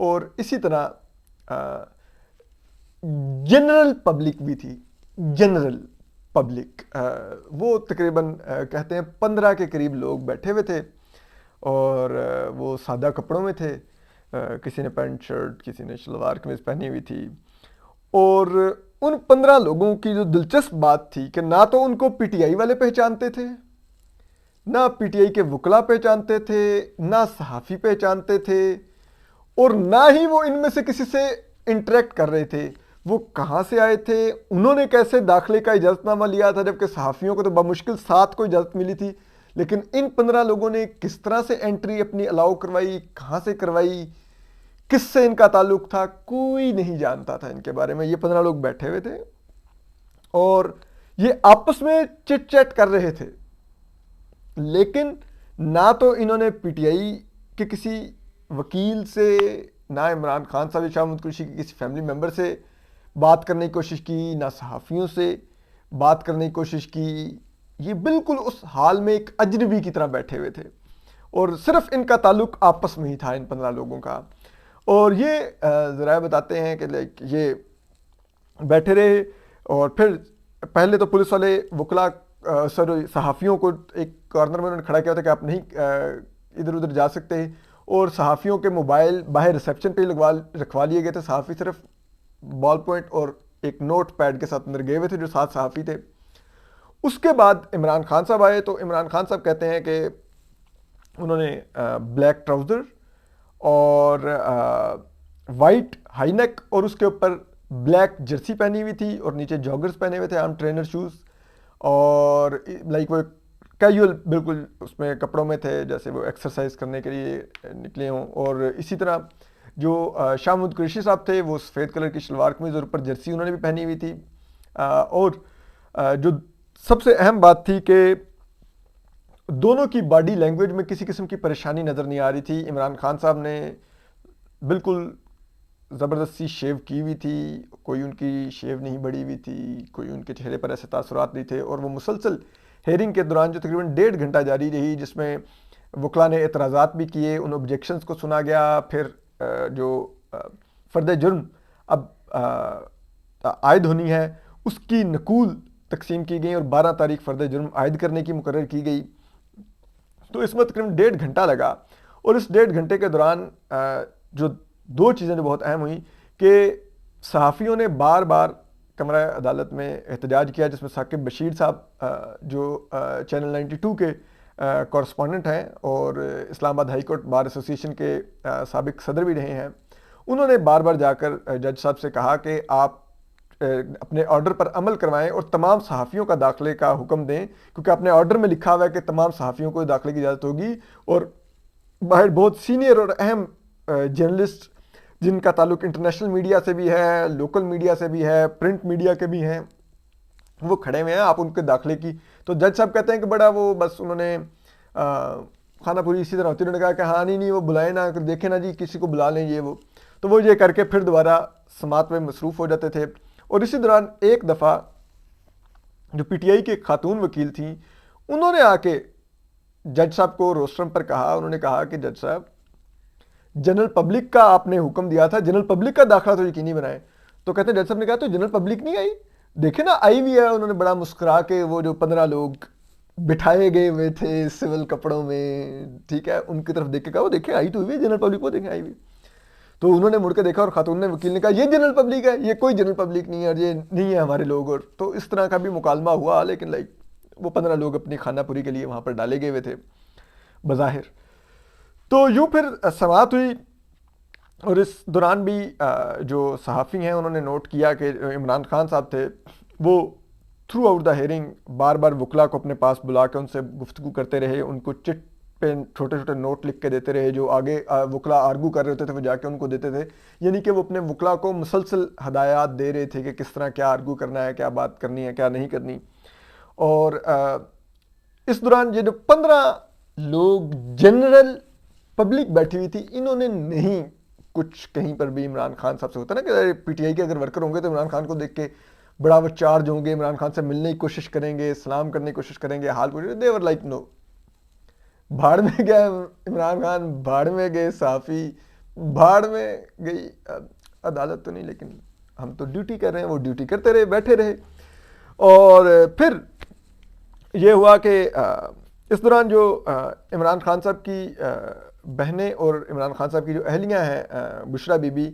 اور اسی طرح جنرل پبلک بھی تھی. جنرل پبلک وہ تقریباً کہتے ہیں 15 کے قریب لوگ بیٹھے ہوئے تھے اور وہ سادہ کپڑوں میں تھے. کسی نے پینٹ شرٹ, کسی نے شلوار قمیض پہنی ہوئی تھی. اور ان 15 لوگوں کی جو دلچسپ بات تھی کہ نہ تو ان کو پی ٹی آئی والے پہچانتے تھے, نہ پی ٹی آئی کے وکلا پہچانتے تھے, نہ صحافی پہچانتے تھے, اور نہ ہی وہ ان میں سے کسی سے انٹریکٹ کر رہے تھے. وہ کہاں سے آئے تھے, انہوں نے کیسے داخلے کا اجازت نامہ لیا تھا, جبکہ صحافیوں کو تو بمشکل 7 کو اجازت ملی تھی, لیکن ان 15 لوگوں نے کس طرح سے انٹری اپنی الاؤ کروائی, کہاں سے کروائی, کس سے ان کا تعلق تھا, کوئی نہیں جانتا تھا ان کے بارے میں. یہ 15 لوگ بیٹھے ہوئے تھے اور یہ آپس میں چٹ چیٹ کر رہے تھے, لیکن نہ تو انہوں نے پی ٹی آئی کے کسی وکیل سے, نہ عمران خان صاحب شاہ محمود قریشی کے کسی فیملی ممبر سے بات کرنے کی کوشش کی, نہ صحافیوں سے بات کرنے کی کوشش کی. یہ بالکل اس حال میں ایک اجنبی کی طرح بیٹھے ہوئے تھے اور صرف ان کا تعلق آپس میں ہی تھا ان 15 لوگوں کا. اور یہ ذرائع بتاتے ہیں کہ لائک یہ بیٹھے رہے اور پھر پہلے تو پولیس والے وکلا صحافیوں کو ایک کارنر میں انہوں نے کھڑا کیا تھا کہ آپ نہیں ادھر ادھر جا سکتے, اور صحافیوں کے موبائل باہر ریسیپشن پہ رکھوا لیے گئے تھے. صحافی صرف بال پوائنٹ اور ایک نوٹ پیڈ کے ساتھ اندر گئے ہوئے تھے جو 7 صحافی تھے. اس کے بعد عمران خان صاحب آئے تو عمران خان صاحب کہتے ہیں کہ انہوں نے بلیک ٹراؤزر اور وائٹ ہائی نیک اور اس کے اوپر بلیک جرسی پہنی ہوئی تھی اور نیچے جاگرز پہنے ہوئے تھے, عام ٹرینر شوز, اور لائک وہ کیجول بالکل اس میں کپڑوں میں تھے جیسے وہ ایکسرسائز کرنے کے لیے نکلے ہوں. اور اسی طرح جو شاہ محمود قریشی صاحب تھے وہ سفید کلر کی شلوار قمیض اور اوپر جرسی انہوں نے بھی پہنی ہوئی تھی. اور جو سب سے اہم بات تھی کہ دونوں کی باڈی لینگویج میں کسی قسم کی پریشانی نظر نہیں آ رہی تھی. عمران خان صاحب نے بالکل زبردستی شیو کی ہوئی تھی, کوئی ان کی شیو نہیں بڑھی ہوئی تھی, کوئی ان کے چہرے پر ایسے تاثرات نہیں تھے. اور وہ مسلسل ہیئرنگ کے دوران جو تقریباً 1.5 گھنٹہ جاری رہی, جس میں وکلا نے اعتراضات بھی کیے, ان آبجیکشنز کو سنا گیا, پھر جو فرد جرم اب عائد ہونی ہے اس کی نقول تقسیم کی گئی اور 12 تاریخ فرد جرم عائد کرنے کی مقرر کی گئی. تو اس میں تقریباً 1.5 گھنٹہ لگا, اور اس 1.5 گھنٹے کے دوران جو 2 چیزیں جو بہت اہم ہوئیں کہ صحافیوں نے بار بار کمرہ عدالت میں احتجاج کیا, جس میں ثاقب بشیر صاحب جو چینل 92 کے کورسپونڈنٹ ہیں اور اسلام آباد ہائی کورٹ بار ایسوسی ایشن کے سابق صدر بھی رہے ہیں, انہوں نے بار بار جا کر جج صاحب سے کہا کہ آپ اپنے آرڈر پر عمل کروائیں اور تمام صحافیوں کا داخلے کا حکم دیں, کیونکہ اپنے آرڈر میں لکھا ہوا ہے کہ تمام صحافیوں کو داخلے کی اجازت ہوگی. اور باہر بہت سینئر اور اہم جرنلسٹ جن کا تعلق انٹرنیشنل میڈیا سے بھی ہے, لوکل میڈیا سے بھی ہے, پرنٹ میڈیا کے بھی ہیں, وہ کھڑے ہوئے ہیں, آپ ان کے داخلے کی. تو جج صاحب کہتے ہیں کہ بڑا وہ بس انہوں نے خانہ پوری اسی طرح ہوتی, انہوں نے کہا کہ ہاں نہیں وہ بلائیں نا, دیکھیں نا جی کسی کو بلا لیں یہ وہ. تو وہ یہ کر کے پھر دوبارہ سماعت میں مصروف ہو جاتے تھے. اور اسی دوران ایک دفعہ جو پی ٹی آئی کی ایک خاتون وکیل تھیں, انہوں نے آ کے جج صاحب کو روسٹرم پر کہا, انہوں نے کہا کہ جج صاحب جنرل پبلک کا آپ نے حکم دیا تھا, جنرل پبلک کا داخلہ تو یقینی بنائیں. تو کہتے ہیں جج صاحب نے کہا تو جنرل پبلک نہیں آئی, دیکھیں نا آئی ہوئی ہے. انہوں نے بڑا مسکرا کے وہ جو 15 لوگ بٹھائے گئے ہوئے تھے سول کپڑوں میں, ٹھیک ہے, ان کی طرف دیکھ کے کہا وہ دیکھیں آئی تو ہوئی ہے, جنرل پبلک کو دیکھیں آئی ہوئی. تو انہوں نے مڑ کے دیکھا اور خاتون نے وکیل نے کہا یہ جنرل پبلک ہے, یہ کوئی جنرل پبلک نہیں ہے, اور یہ نہیں ہے ہمارے لوگ. اور تو اس طرح کا بھی مکالمہ ہوا, لیکن لائک وہ 15 لوگ اپنی خانہ پوری کے لیے وہاں پر ڈالے گئے ہوئے تھے بظاہر. تو یوں پھر سماعت ہوئی, اور اس دوران بھی جو صحافی ہیں انہوں نے نوٹ کیا کہ عمران خان صاحب تھے وہ تھرو آؤٹ دا ہیئرنگ بار بار وکلا کو اپنے پاس بلا کے ان سے گفتگو کرتے رہے, ان کو چٹ پہ چھوٹے چھوٹے نوٹ لکھ کے دیتے رہے, جو آگے وکلا آرگو کر رہے ہوتے تھے وہ جا کے ان کو دیتے تھے. یعنی کہ وہ اپنے وکلا کو مسلسل ہدایات دے رہے تھے کہ کس طرح کیا آرگو کرنا ہے, کیا بات کرنی ہے, کیا نہیں کرنی. اور اس دوران یہ جو 15 لوگ جنرل پبلک بیٹھی ہوئی تھی, انہوں نے نہیں کچھ کہیں پر بھی عمران خان صاحب سے, ہوتا نا کہ پی ٹی آئی کے اگر ورکر ہوں گے تو عمران خان کو دیکھ کے بڑا وہ چارج ہوں گے, عمران خان سے ملنے کی کوشش کریں گے, سلام کرنے کی کوشش کریں گے, حال پوچھیں. دے ور لائک نو, بھاڑ میں گئے عمران خان, بھاڑ میں گئے صحافی, بھاڑ میں گئی عدالت تو نہیں، لیکن ہم تو ڈیوٹی کر رہے ہیں، وہ ڈیوٹی کرتے رہے، بیٹھے رہے. اور پھر یہ ہوا کہ اس دوران جو عمران خان صاحب کی بہنیں اور عمران خان صاحب کی جو اہلیاں ہیں بشرا بی بی،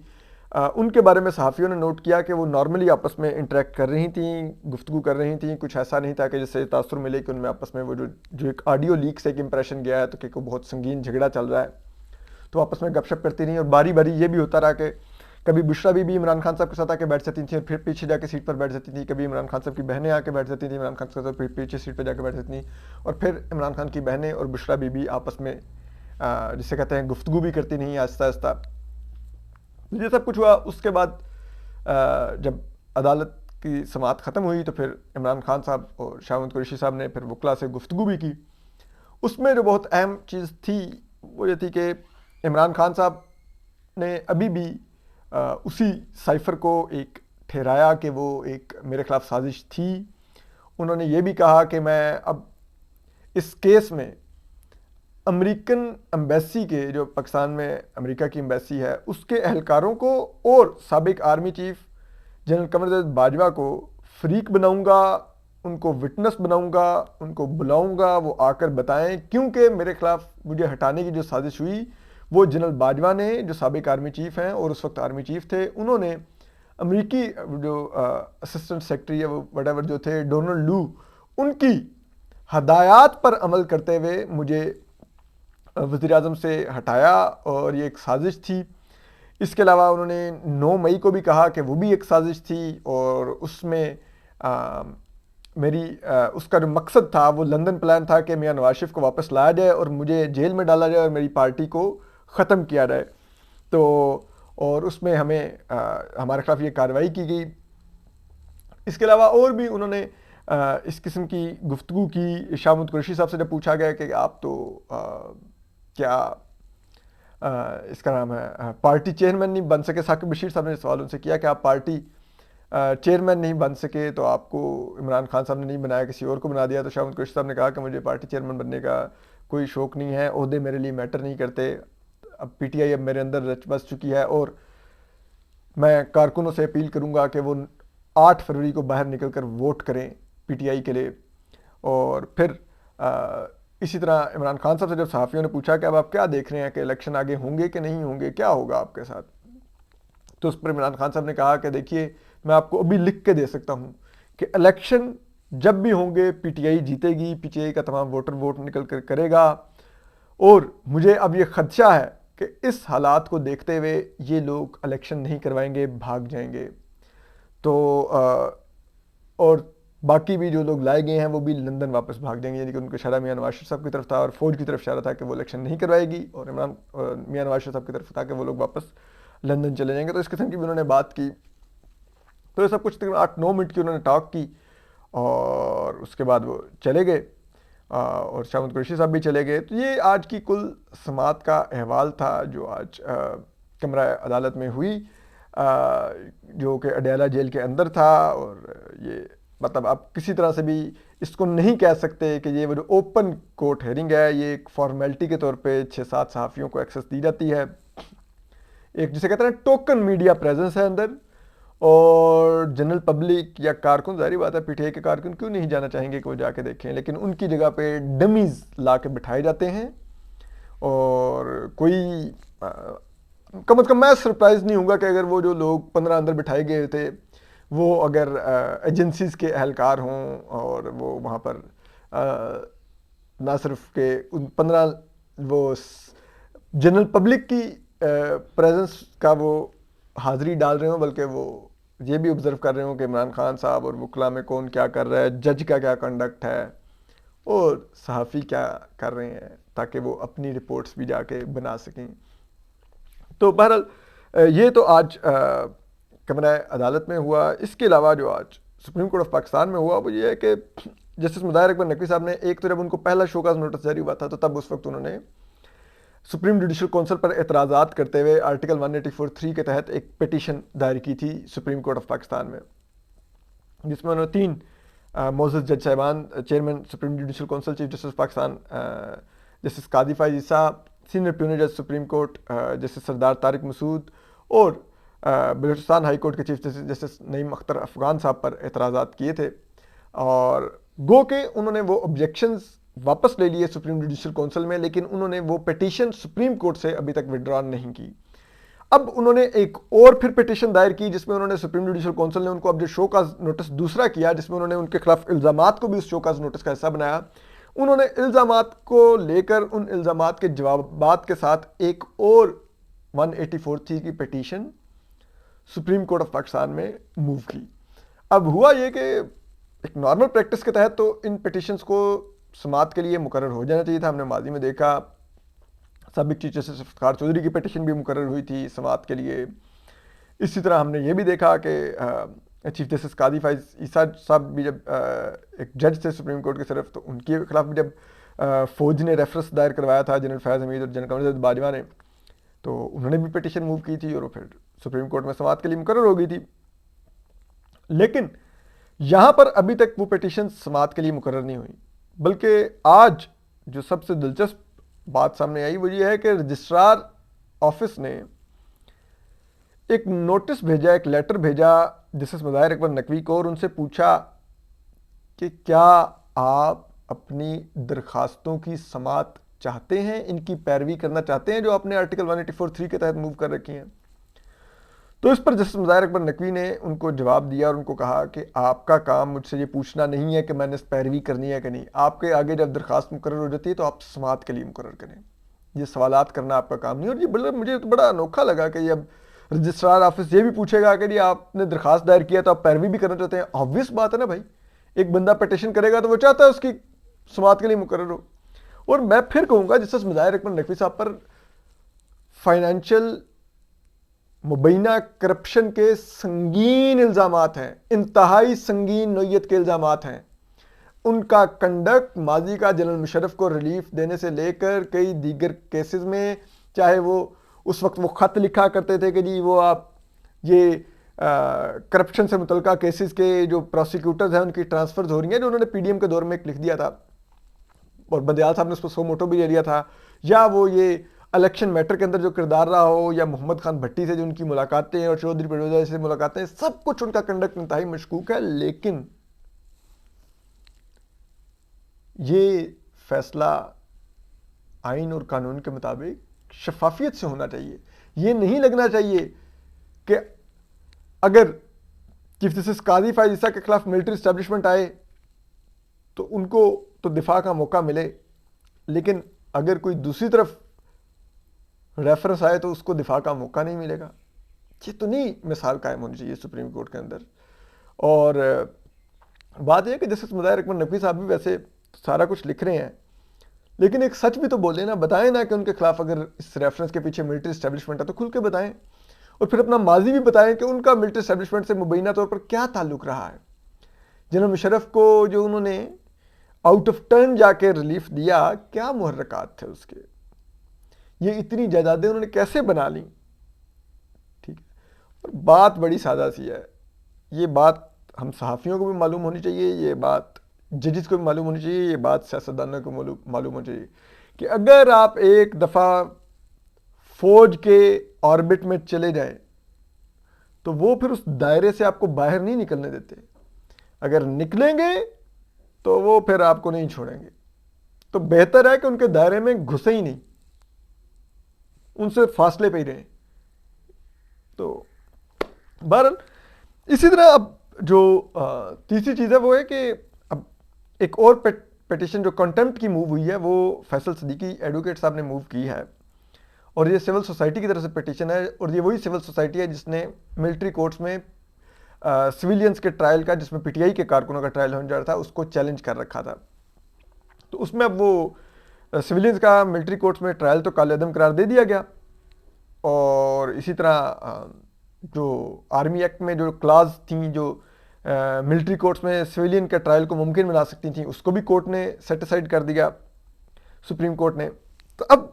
ان کے بارے میں صحافیوں نے نوٹ کیا کہ وہ نارملی آپس میں انٹریکٹ کر رہی تھیں، گفتگو کر رہی تھیں. کچھ ایسا نہیں تھا کہ جس سے تاثر ملے کہ ان میں آپس میں وہ جو ایک آڈیو لیک سے ایک امپریشن گیا ہے تو کہ کوئی بہت سنگین جھگڑا چل رہا ہے، تو آپس میں گپ شپ کرتی رہیں. اور باری باری یہ بھی ہوتا رہا کہ کبھی بشرا بی بی عمران خان صاحب کے ساتھ آ کے بیٹھ جاتی تھیں اور پھر پیچھے جا کے سیٹ پر بیٹھ جاتی تھیں. کبھی عمران خان صاحب کی بہنیں آ کے بیٹھ جاتی تھیں عمران خان صاحب پھر پیچھے سیٹ پہ جا کے بیٹھ جاتی تھیں. اور پھر عمران خان کی بہنیں اور بشرا بی بی آپس میں جسے کہتے ہیں گفتگو بھی کرتی نہیں آہستہ آہستہ. یہ سب کچھ ہوا. اس کے بعد جب عدالت کی سماعت ختم ہوئی تو پھر عمران خان صاحب اور شاہ محمود قریشی صاحب نے پھر وکلا سے گفتگو بھی کی. اس میں جو بہت اہم چیز تھی وہ یہ تھی کہ عمران خان صاحب نے ابھی بھی اسی سائفر کو ایک ٹھہرایا کہ وہ ایک میرے خلاف سازش تھی. انہوں نے یہ بھی کہا کہ میں اب اس کیس میں امریکن امبیسی کے، جو پاکستان میں امریکہ کی امبیسی ہے، اس کے اہلکاروں کو اور سابق آرمی چیف جنرل قمر زید باجوہ کو فریق بناؤں گا، ان کو وٹنس بناؤں گا، ان کو بلاؤں گا، وہ آ کر بتائیں. کیونکہ میرے خلاف مجھے ہٹانے کی جو سازش ہوئی وہ جنرل باجوہ نے، جو سابق آرمی چیف ہیں اور اس وقت آرمی چیف تھے، انہوں نے امریکی جو اسسٹنٹ سیکرٹری ہے وہ وٹ ایور جو تھے ڈونلڈ لو، ان کی ہدایات پر عمل کرتے ہوئے مجھے وزیر اعظم سے ہٹایا اور یہ ایک سازش تھی. اس کے علاوہ انہوں نے 9 مئی کو بھی کہا کہ وہ بھی ایک سازش تھی اور اس میں میری اس کا جو مقصد تھا وہ لندن پلان تھا کہ میاں نواز شریف کو واپس لایا جائے اور مجھے جیل میں ڈالا جائے اور میری پارٹی کو ختم کیا جائے. تو اور اس میں ہمیں ہمارے خلاف یہ کارروائی کی گئی. اس کے علاوہ اور بھی انہوں نے اس قسم کی گفتگو کی. شاہ محمود قریشی صاحب سے جب پوچھا گیا کہ آپ تو کیا اس کا نام ہے پارٹی چیئرمین نہیں بن سکے، ثاقب بشیر صاحب نے سوال ان سے کیا کہ آپ پارٹی چیئرمین نہیں بن سکے تو آپ کو عمران خان صاحب نے نہیں بنایا، کسی اور کو بنا دیا. تو شاہ محمود قریشی صاحب نے کہا کہ مجھے پارٹی چیئرمین بننے کا کوئی شوق نہیں ہے، عہدے میرے لیے میٹر نہیں کرتے. اب پی ٹی آئی اب میرے اندر رچ بس چکی ہے اور میں کارکنوں سے اپیل کروں گا کہ وہ 8 فروری کو باہر نکل کر ووٹ کریں پی ٹی آئی کے لیے. اور پھر اسی طرح عمران خان صاحب سے جب صحافیوں نے پوچھا کہ اب آپ کیا دیکھ رہے ہیں کہ الیکشن آگے ہوں گے کہ نہیں ہوں گے، کیا ہوگا آپ کے ساتھ، تو اس پر عمران خان صاحب نے کہا کہ دیکھیے میں آپ کو ابھی لکھ کے دے سکتا ہوں کہ الیکشن جب بھی ہوں گے پی ٹی آئی جیتے گی، پی ٹی آئی کا تمام ووٹر ووٹ نکل کر کرے گا. اور مجھے اب یہ خدشہ ہے کہ اس حالات کو دیکھتے ہوئے یہ لوگ الیکشن نہیں کروائیں گے، بھاگ جائیں گے. تو اور باقی بھی جو لوگ لائے گئے ہیں وہ بھی لندن واپس بھاگ جائیں گے. یعنی کہ ان کا اشارہ میاں نواز شریف صاحب کی طرف تھا اور فوج کی طرف اشارہ تھا کہ وہ الیکشن نہیں کروائے گی، اور میاں نواز شریف صاحب کی طرف تھا کہ وہ لوگ واپس لندن چلے جائیں گے. تو اس قسم کی بھی انہوں نے بات کی. تو یہ سب کچھ تقریباً 8-9 منٹ کی انہوں نے ٹاک کی اور اس کے بعد وہ چلے گئے اور شاہ محمود قریشی صاحب بھی چلے گئے. تو یہ آج کی کل سماعت کا احوال تھا جو آج کمرہ عدالت میں ہوئی، جو کہ اڈیالہ جیل کے اندر تھا. اور یہ مطلب آپ کسی طرح سے بھی اس کو نہیں کہہ سکتے کہ یہ وہ جو اوپن کورٹ ہیئرنگ ہے، یہ ایک فارمیلٹی کے طور پہ 6-7 صحافیوں کو ایکسس دی جاتی ہے. ایک جسے کہتے ہیں ٹوکن میڈیا پریزنس ہے اندر، اور جنرل پبلک یا کارکن، ظاہری بات ہے پی ٹی آئی کے کارکن کیوں نہیں جانا چاہیں گے کہ وہ جا کے دیکھیں، لیکن ان کی جگہ پہ ڈمیز لا کے بٹھائے جاتے ہیں. اور کوئی کم از کم میں سرپرائز نہیں ہوں گا کہ اگر وہ جو لوگ 15 اندر بٹھائے گئے تھے وہ اگر ایجنسیز کے اہلکار ہوں اور وہ وہاں پر نہ صرف کہ ان 15 وہ جنرل پبلک کی پریزنس کا وہ حاضری ڈال رہے ہوں، بلکہ وہ یہ بھی آبزرو کر رہے ہوں کہ عمران خان صاحب اور وکلا میں کون کیا کر رہا ہے، جج کا کیا کنڈکٹ ہے اور صحافی کیا کر رہے ہیں، تاکہ وہ اپنی رپورٹس بھی جا کے بنا سکیں. تو بہرحال یہ تو آج کمرہ عدالت میں ہوا. اس کے علاوہ جو آج سپریم کورٹ آف پاکستان میں ہوا وہ یہ ہے کہ جسٹس مظاہر اکبر نقوی صاحب نے ایک تو جب ان کو پہلا شوکاز نوٹس جاری ہوا تھا تو تب اس وقت انہوں نے سپریم جوڈیشل کونسل پر اعتراضات کرتے ہوئے آرٹیکل 184(3) کے تحت ایک پیٹیشن دائر کی تھی سپریم کورٹ آف پاکستان میں، جس میں انہوں نے 3 معزز جج صاحبان، chairman supreme judicial council chief justice Pakistan justice قاضی فائز عیسیٰ، سینئر پیونر جج سپریم کورٹ جسٹس سردار طارق مسعود اور بلوچستان ہائی کورٹ کے چیف جسٹس نعیم اختر افغان صاحب پر اعتراضات کیے تھے، اور گو کہ انہوں نے وہ آبجیکشنز واپس لے لیے سپریم جوڈیشل کونسل میں، لیکن انہوں نے وہ پٹیشن سپریم کورٹ سے ابھی تک وڈرا نہیں کی۔ اب انہوں نے ایک اور پھر پٹیشن دائر کی جس میں انہوں نے سپریم جوڈیشل کونسل نے ان کو اب جو شو کاز نوٹس دوسرا کیا، جس میں انہوں نے ان کے خلاف الزامات کو بھی اس شو کاز نوٹس کا حصہ بنایا۔ انہوں نے الزامات کو لے کر ان الزامات کے جوابات کے ساتھ ایک اور 184 تھی کی petition supreme court of Pakistan میں موو کی۔ اب ہوا یہ کہ ایک نارمل پریکٹس کے تحت تو ان پٹیشنز کو سماعت کے لیے مقرر ہو جانا چاہیے تھا۔ ہم نے ماضی میں دیکھا سابق چیف جسٹس افتخار چودھری کی پٹیشن بھی مقرر ہوئی تھی سماعت کے لیے۔ اسی طرح ہم نے یہ بھی دیکھا کہ چیف جسٹس قاضی فائز عیسیٰ صاحب بھی جب ایک جج تھے سپریم کورٹ کے صرف، تو ان کے خلاف بھی جب فوج نے ریفرنس دائر کروایا تھا جنرل فیاض حمید اور جنرل قمر زید باجوہ نے، تو انہوں نے بھی پٹیشن موو کی تھی اور وہ پھر سپریم کورٹ میں سماعت کے لیے مقرر ہو گئی تھی۔ لیکن یہاں پر ابھی تک وہ پٹیشن سماعت کے لیے مقرر نہیں ہوئی، بلکہ آج جو سب سے دلچسپ بات سامنے آئی وہ یہ ہے کہ رجسٹرار آفس نے ایک نوٹس بھیجا، ایک لیٹر بھیجا جسٹس مظاہر اکبر نقوی کو، اور ان سے پوچھا کہ کیا آپ اپنی درخواستوں کی سماعت چاہتے ہیں، ان کی پیروی کرنا چاہتے ہیں جو آپ نے آرٹیکل 184(3) کے تحت موو کر رکھی ہیں۔ تو اس پر جسٹس مظاہر اکبر نقوی نے ان کو جواب دیا اور ان کو کہا کہ آپ کا کام مجھ سے یہ پوچھنا نہیں ہے کہ میں نے اس پیروی کرنی ہے کہ نہیں، آپ کے آگے جب درخواست مقرر ہو جاتی ہے تو آپ سماعت کے لیے مقرر کریں، یہ سوالات کرنا آپ کا کام نہیں۔ اور یہ مجھے تو بڑا انوکھا لگا کہ یہ اب رجسٹرار آفس یہ بھی پوچھے گا کہ جی آپ نے درخواست دائر کیا تو آپ پیروی بھی کرنا چاہتے ہیں۔ آبویس بات ہے نا بھائی، ایک بندہ پٹیشن کرے گا تو وہ چاہتا ہے اس کی سماعت کے لیے مقرر ہو۔ اور میں پھر کہوں گا جسٹس مظاہر اکبر نقوی صاحب پر فائنینشیل مبینہ کرپشن کے سنگین الزامات ہیں، انتہائی سنگین نوعیت کے الزامات ہیں۔ ان کا کنڈکٹ ماضی کا جنرل مشرف کو ریلیف دینے سے لے کر کئی دیگر کیسز میں، چاہے وہ اس وقت وہ خط لکھا کرتے تھے کہ جی وہ آپ یہ کرپشن سے متعلقہ کیسز کے جو پروسیکیوٹرز ہیں ان کی ٹرانسفرز ہو رہی ہیں، جو انہوں نے پی ڈی ایم کے دور میں ایک لکھ دیا تھا اور بدیال صاحب نے اس پر سو موٹو بھی لے لیا تھا، یا وہ یہ الیکشن میٹر کے اندر جو کردار رہا ہو، یا محمد خان بھٹی سے جو ان کی ملاقاتیں اور چودھری پرویز سے ملاقاتیں، سب کچھ ان کا کنڈکٹ انتہائی مشکوک ہے۔ لیکن یہ فیصلہ آئین اور قانون کے مطابق شفافیت سے ہونا چاہیے۔ یہ نہیں لگنا چاہیے کہ اگر چیف جسٹس قاضی فائز عیسیٰ کے خلاف ملٹری اسٹیبلشمنٹ آئے تو ان کو تو دفاع کا موقع ملے، لیکن اگر کوئی دوسری طرف ریفرنس آئے تو اس کو دفاع کا موقع نہیں ملے گا۔ یہ تو نہیں مثال قائم ہونی چاہیے سپریم کورٹ کے اندر۔ اور بات یہ ہے کہ جسٹس مظاہر اکبر نقوی صاحب بھی ویسے سارا کچھ لکھ رہے ہیں، لیکن ایک سچ بھی تو بولیں نا، بتائیں نا کہ ان کے خلاف اگر اس ریفرنس کے پیچھے ملٹری اسٹیبلشمنٹ ہے تو کھل کے بتائیں، اور پھر اپنا ماضی بھی بتائیں کہ ان کا ملٹری اسٹیبلشمنٹ سے مبینہ طور پر کیا تعلق رہا ہے۔ جنرل مشرف کو جو انہوں نے آؤٹ آف ٹرن جا کے ریلیف دیا، کیا محرکات تھے اس کے، یہ اتنی جائیدادیں انہوں نے کیسے بنا لیں، ٹھیک ہے۔ اور بات بڑی سادہ سی ہے، یہ بات ہم صحافیوں کو بھی معلوم ہونی چاہیے، یہ بات ججز کو بھی معلوم ہونی چاہیے، یہ بات سیاستدانوں کو معلوم ہونی چاہیے کہ اگر آپ ایک دفعہ فوج کے آربٹ میں چلے جائیں تو وہ پھر اس دائرے سے آپ کو باہر نہیں نکلنے دیتے، اگر نکلیں گے تو وہ پھر آپ کو نہیں چھوڑیں گے، تو بہتر ہے کہ ان کے دائرے میں گھسے ہی نہیں، ان سے فاصلے پہ ہی رہیں۔ تو بہرحال اسی طرح اب جو تیسری چیز ہے وہ ہے کہ اب ایک اور پیٹیشن جو کنٹمپٹ کی موو ہوئی ہے وہ فیصل صدیقی ایڈوکیٹ صاحب نے موو کی ہے، اور یہ سول سوسائٹی کی طرف سے پیٹیشن ہے، اور یہ وہی سول سوسائٹی ہے جس نے ملٹری کورٹس میں سویلینز کے ٹرائل کا، جس میں پی ٹی آئی کے کارکنوں کا ٹرائل ہونے جا رہا تھا، اس کو چیلنج کر رکھا تھا۔ تو اس میں اب وہ سویلینز کا ملٹری کورٹس میں ٹرائل تو کالعدم عدم قرار دے دیا گیا، اور اسی طرح جو آرمی ایکٹ میں جو کلاز تھیں جو ملٹری کورٹس میں سویلین کے ٹرائل کو ممکن بنا سکتی تھیں، اس کو بھی کورٹ نے سیٹ اسائڈ کر دیا، سپریم کورٹ نے۔ تو اب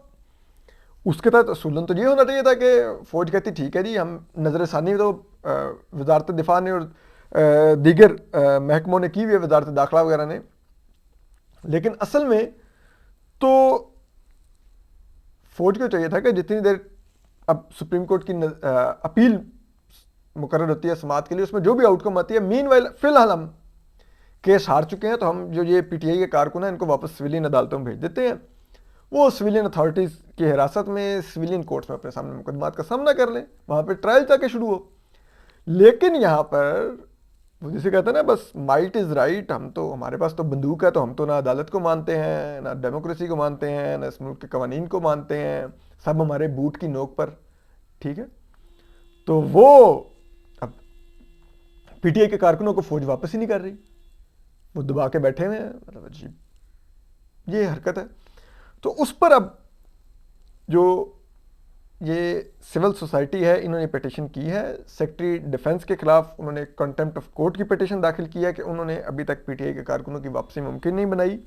اس کے تحت اصولاً تو یہ ہونا چاہیے تھا کہ فوج کہتی ٹھیک ہے جی، ہم نظر ثانی تو وزارت دفاع نے اور دیگر محکموں نے کی ہوئی ہے، وزارت داخلہ وغیرہ نے، لیکن اصل میں تو فوج کو چاہیے تھا کہ جتنی دیر اب سپریم کورٹ کی اپیل مقرر ہوتی ہے سماعت کے لیے، اس میں جو بھی آؤٹ کم آتی ہے، مین وائل فی الحال ہم کیس ہار چکے ہیں، تو ہم جو یہ پی ٹی آئی کے کارکن ہیں ان کو واپس سویلین عدالتوں میں بھیج دیتے ہیں، وہ سویلین اتھارٹیز کی حراست میں سویلین کورٹس میں اپنے سامنے مقدمات کا سامنا کر لیں، وہاں پہ ٹرائل جا کے شروع ہو۔ لیکن یہاں پر وہ جسے کہتے ہیں نا بس مائٹ از رائٹ، ہم تو ہمارے پاس تو بندوق ہے، تو ہم تو نہ عدالت کو مانتے ہیں، نہ ڈیموکریسی کو مانتے ہیں، نہ اس ملک کے قوانین کو مانتے ہیں، سب ہمارے بوٹ کی نوک پر، ٹھیک ہے۔ تو وہ اب پی ٹی آئی کے کارکنوں کو فوج واپس ہی نہیں کر رہی، وہ دبا کے بیٹھے ہوئے ہیں، مطلب عجیب یہ حرکت ہے۔ تو اس پر اب جو یہ سول سوسائٹی ہے انہوں نے پیٹیشن کی ہے سیکرٹری ڈیفنس کے خلاف، انہوں نے کنٹمپٹ آف کورٹ کی پیٹیشن داخل کی ہے کہ انہوں نے ابھی تک پی ٹی آئی کے کارکنوں کی واپسی ممکن نہیں بنائی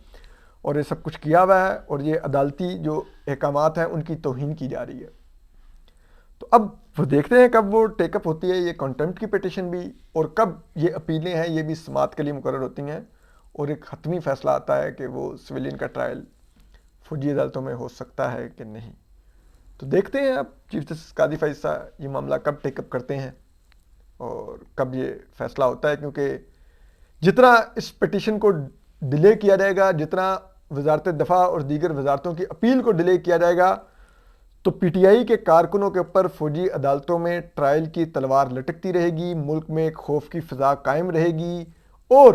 اور یہ سب کچھ کیا ہوا ہے اور یہ عدالتی جو احکامات ہیں ان کی توہین کی جا رہی ہے۔ تو اب وہ دیکھتے ہیں کب وہ ٹیک اپ ہوتی ہے یہ کنٹمپٹ کی پیٹیشن بھی، اور کب یہ اپیلیں ہیں یہ بھی سماعت کے لیے مقرر ہوتی ہیں اور ایک حتمی فیصلہ آتا ہے کہ وہ سویلین کا ٹرائل فوجی عدالتوں میں ہو سکتا ہے کہ نہیں۔ تو دیکھتے ہیں اب چیف جسٹس قاضی فائز صاحب یہ معاملہ کب ٹیک اپ کرتے ہیں اور کب یہ فیصلہ ہوتا ہے، کیونکہ جتنا اس پیٹیشن کو ڈیلے کیا جائے گا، جتنا وزارت دفاع اور دیگر وزارتوں کی اپیل کو ڈیلے کیا جائے گا، تو پی ٹی آئی کے کارکنوں کے اوپر فوجی عدالتوں میں ٹرائل کی تلوار لٹکتی رہے گی، ملک میں ایک خوف کی فضا قائم رہے گی، اور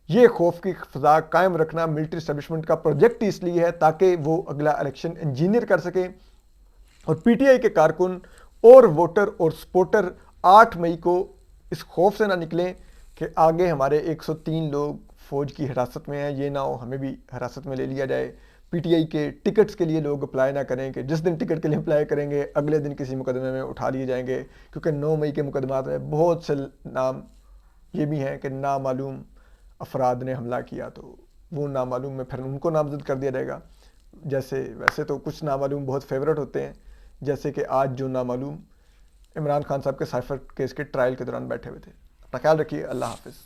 یہ خوف کی فضا قائم رکھنا ملٹری اسٹیبلشمنٹ کا پروجیکٹ اس لیے ہے تاکہ وہ اگلا الیکشن انجینئر کر سکیں اور پی ٹی آئی کے کارکن اور ووٹر اور سپورٹر 8 مئی کو اس خوف سے نہ نکلیں کہ آگے ہمارے 103 لوگ فوج کی حراست میں ہیں، یہ نہ ہو ہمیں بھی حراست میں لے لیا جائے۔ پی ٹی آئی کے ٹکٹس کے لیے لوگ اپلائی نہ کریں کہ جس دن ٹکٹ کے لیے اپلائی کریں گے اگلے دن کسی مقدمے میں اٹھا لیے جائیں گے، کیونکہ 9 مئی کے مقدمات میں بہت سے نام یہ بھی ہیں کہ نامعلوم افراد نے حملہ کیا، تو وہ نامعلوم میں پھر ان کو نامزد کر دیا جائے گا۔ جیسے ویسے تو کچھ نامعلوم بہت فیورٹ ہوتے ہیں، جیسے کہ آج جو نامعلوم عمران خان صاحب کے سائفر کیس کے ٹرائل کے دوران بیٹھے ہوئے تھے۔ اپنا خیال رکھیے، اللہ حافظ۔